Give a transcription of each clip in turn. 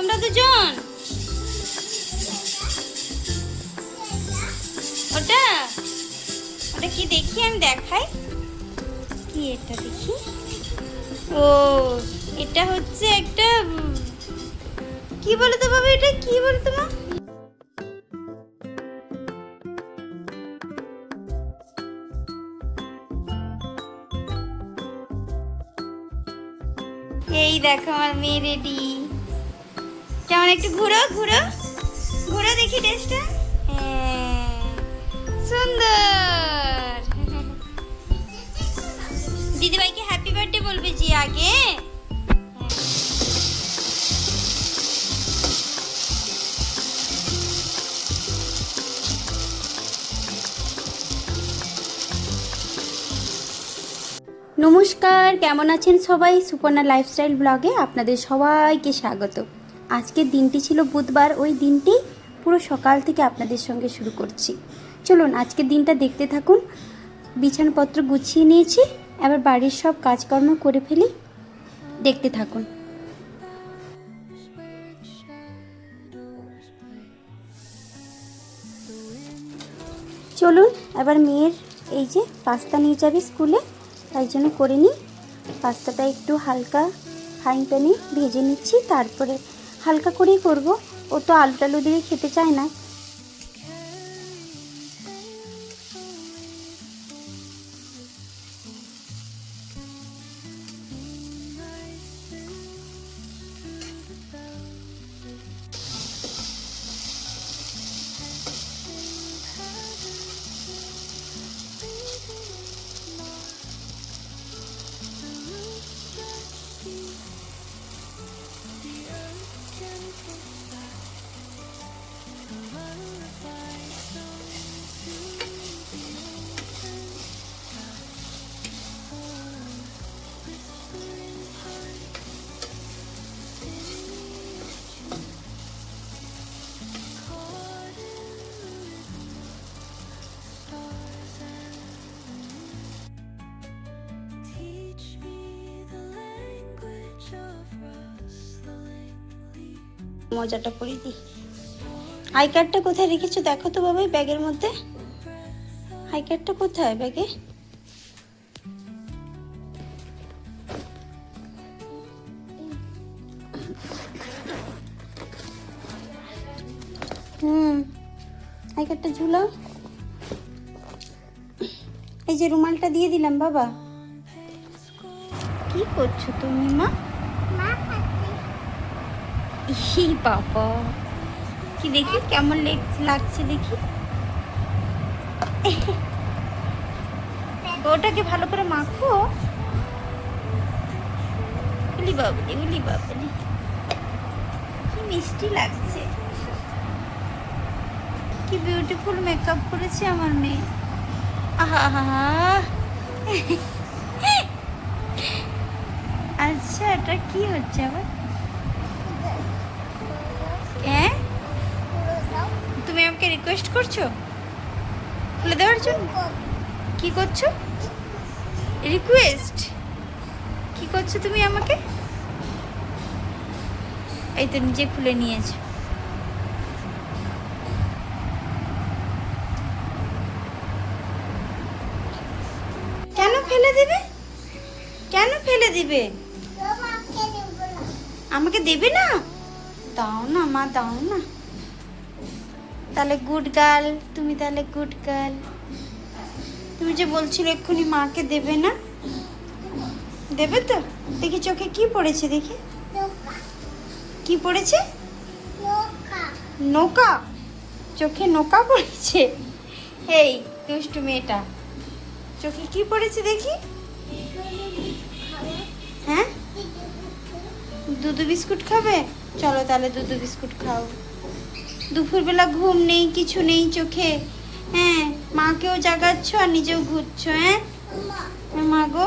তোমরা দুজন? ওটা ওটা কি দেখি, আমি দেখাই। কি এটা দেখি? ও, এটা হচ্ছে একটা কি বলে তো বাবা, এটা কি বলে তো মা? এই দেখো আমার মেয়ে রেডি। কেমন, একটু ঘুরো ঘুরো ঘুরো দেখি ড্রেসটা। সুন্দর। দিদিভাইকে হ্যাপি বার্থডে বলবে জি আগে। নমস্কার, কেমন আছেন সবাই? সুপর্ণা লাইফস্টাইল ব্লগে আপনাদের সবাইকে স্বাগত। আজকের দিনটি ছিল বুধবার, ওই দিনটি পুরো সকাল থেকে আপনাদের সঙ্গে শুরু করছি। চলুন আজকের দিনটা দেখতে থাকুন। বিছানাপত্র গুছিয়ে নিয়েছি, এবার বাড়ির সব কাজকর্ম করে ফেলি, দেখতে থাকুন। চলুন এবার মেয়ের এই যে পাস্তা নিয়ে যাবে স্কুলে, তাই জন্য করে নিই। পাস্তাটা একটু হালকা ফ্রাইং প্যানে ভেজে নিচ্ছি, তারপরে হালকা করেই করব। ও তো আলু টালু দিয়ে খেতে চায় না। মজাটা করে দিই। আই কার্ডটা কোথায় রেখেছো দেখো তো বাবা, ব্যাগের মধ্যে। আই কার্ডটা কোথায় ব্যাগে? আই কার্ডটা ঝুলাও। এই যে রুমালটা দিয়ে দিলাম বাবা। কি করছো তুমি মা? এই বাবা, কি দেখি কেমন লাগছে দেখি। ওটাকে ভালো করে মাখো। উলি বাবলি, উলি বাবলি, কি মিষ্টি লাগছে। কি বিউটিফুল মেকআপ করেছে আমার মেয়ে। আহা। আচ্ছা, এটা কি হচ্ছে আবার? হ্যাঁ, তুমি আমাকে রিকোয়েস্ট করছো খুলে দেওয়ার জন্য? কি করছো? রিকোয়েস্ট কি করছো তুমি আমাকে? এই তো নিজে খুলে নিয়েছো। কেন ফেলে দিবে? কেন ফেলে দিবে? আমাকে দেবে না? দাও না মা, দাও না। তাহলে গুড গার্ল তুমি, তাহলে গুড গার্ল। তুমি যে বলছিলে এক্ষুনি মাকে দেবে না, দেবে তো? দেখি চোখে কি পড়েছে দেখি। কি পড়েছে? নৌকা। চোখে নৌকা পড়েছে? এই দুষ্টু মেয়েটা, চোখে কি পড়েছে দেখি। হ্যাঁ, দুধু বিস্কুট খাবে? চলো তাহলে দুধু বিস্কুট খাও। দুপুরবেলা ঘুম নেই, কিছু নেই চোখে। হ্যাঁ, মাকেও জাগাচ্ছ আর নিজেও ঘুরছো। হ্যাঁ মা গো,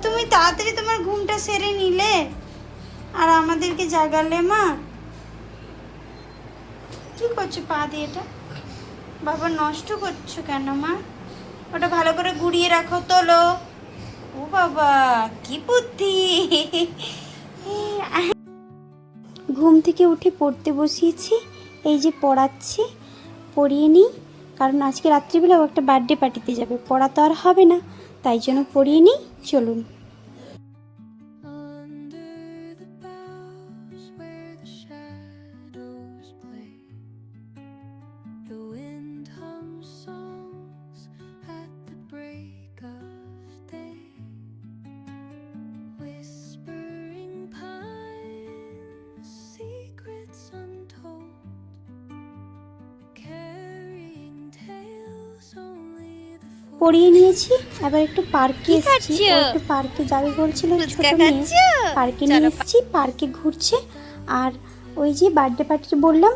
তুমি তাড়াতাড়ি তোমার ঘুমটা সেরে নিলে আর আমাদেরকে জাগালে। মা কি করছো পা দিয়ে? এটা বাবা নষ্ট করছো কেন মা? ওটা ভালো করে গুড়িয়ে রাখো, তোলো। ও বাবা, কি বুদ্ধি, ঘুম থেকে উঠে পড়তে বসিয়েছি, এই যে পড়াচ্ছি, পড়িয়ে নিই, কারণ আজকে রাত্রিবেলাও একটা বার্থডে পার্টিতে যাবে, পড়া তো আর হবে না, তাই জন্য পড়িয়ে নিই। চলুন। পড়িয়ে নিয়েছি, এবার একটু পার্কে এসেছি, ও একটু পার্কে যাবে বলছিল ছোট মেয়ে, পার্কে নিয়ে এসেছি, পার্কে ঘুরছে। আর ওই যে বার্থডে পার্টি বললাম,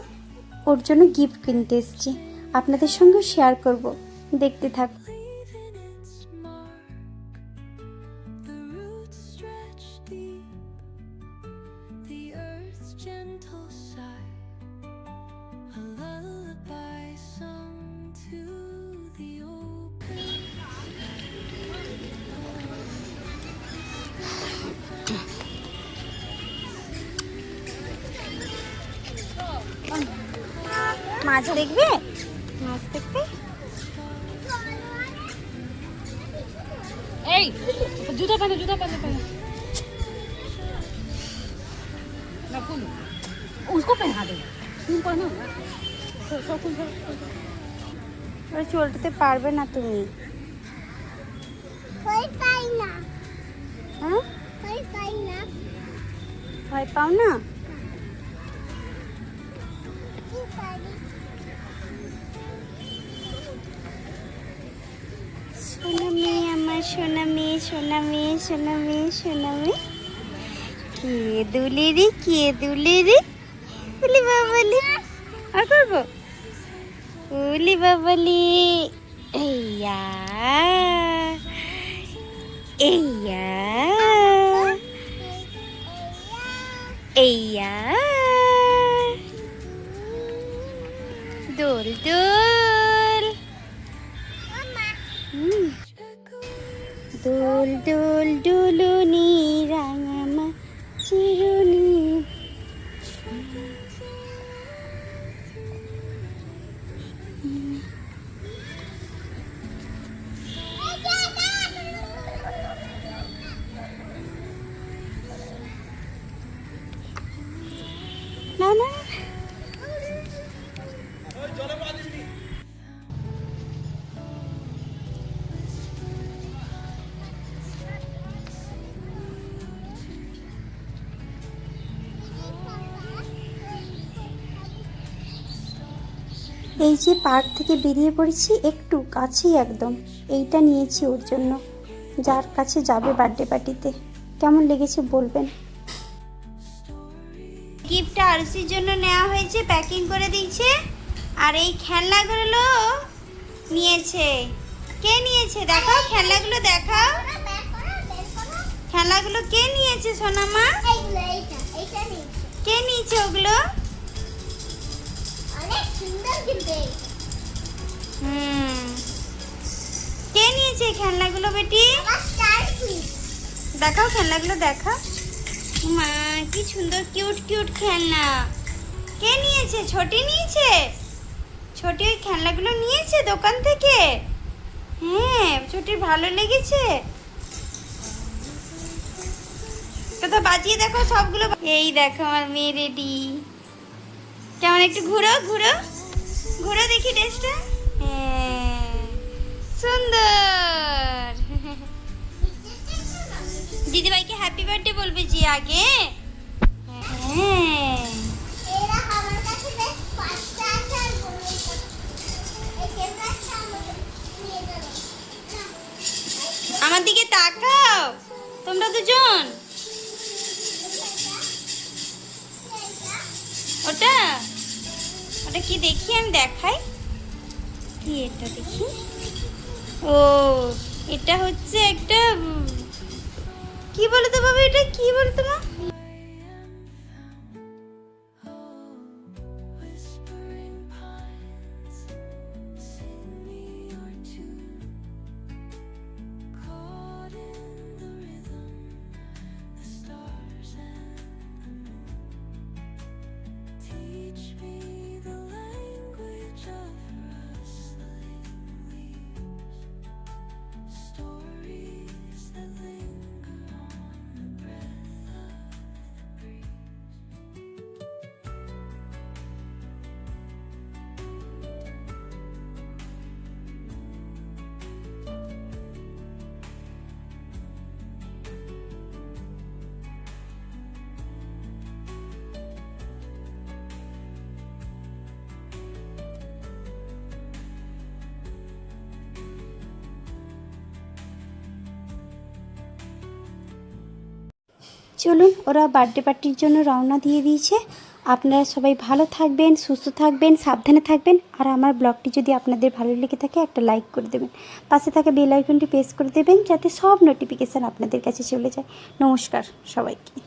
ওর জন্য গিফট কিনতে এসেছি, আপনাদের সঙ্গেও শেয়ার করব, দেখতে থাক। মাছ দেখবে, মাছ দেখবে। এই জুতা পहनो, जूता पहनो ना, खोलो उसको पहना दो, तुम पहनो ना। চলতে পারবে না তুমি? ভয় পাই না, হ্যাঁ ভয় পাই না, ভয় পাও না? কি পারি। সোনা মেয়ে আমার, সোনা মেয়ে, সোনা মেয়ে, সোনা মেয়ে, সোনা মেয়ে, কে দুলে রে, কে দুলে রে, উলি বাবালি, আর করবো উলি বাবালি, এইয়া এইয়া এইয়া, দোল দোল, দোল দোল দুলুনি রাঙামা চিরুনি। না না, এই যে পার্ক থেকে বেরিয়ে পড়েছি, একটু কাছেই একদম, এইটা নিয়েছি ওর জন্য, যার কাছে যাবে বার্থডে পার্টিতে। কেমন লেগেছে বলবেন। গিফটটা আরুষির জন্য নেওয়া হয়েছে, প্যাকিং করে দিয়েছে। আর এই খেলনাগুলো নিয়েছে, কে নিয়েছে দেখাও, খেলনাগুলো দেখাও, খেলনাগুলো কে নিয়েছে সোনামা, কে নিয়েছে ওগুলো? কে নিয়েছে খেলনাগুলো বেটি? দেখাও খেলনাগুলো, দেখাও। মা কি সুন্দর কিউট কিউট খেলনা। কে নিয়েছে? ছোটি নিয়েছে? ছোটি ওই খেলনাগুলো নিয়েছে দোকান থেকে? হ্যাঁ, ছোটির ভালো লেগেছে। কোথাও বাজিয়ে দেখো সবগুলো। এই দেখো আমার মেয়ে রেডি। কেমন, একটু ঘুরো ঘুরো ঘুরো দেখি ড্রেসটা। হ্যাঁ সুন্দর। দিদিভাইকে হ্যাপি বার্থডে বলবে জি আগে। হ্যাঁ আমার দিকে তাকাও তোমরা দুজন। ওটা ওটা কি দেখি, আমি দেখাই কি, এটা দেখি। ও এটা হচ্ছে একটা, কি বলো তো বাবা, এটা কি বলো তো মা? চলুন, ওরা বার্থডে পার্টির জন্য রওনা দিয়ে দিয়েছে। আপনারা সবাই ভালো থাকবেন, সুস্থ থাকবেন, সাবধানে থাকবেন। আর আমার ব্লগটি যদি আপনাদের ভালো লেগে থাকে একটা লাইক করে দেবেন, পাশে থাকা বেল আইকনটি প্রেস করে দেবেন যাতে সব নোটিফিকেশান আপনাদের কাছে চলে যায়। নমস্কার সবাইকে।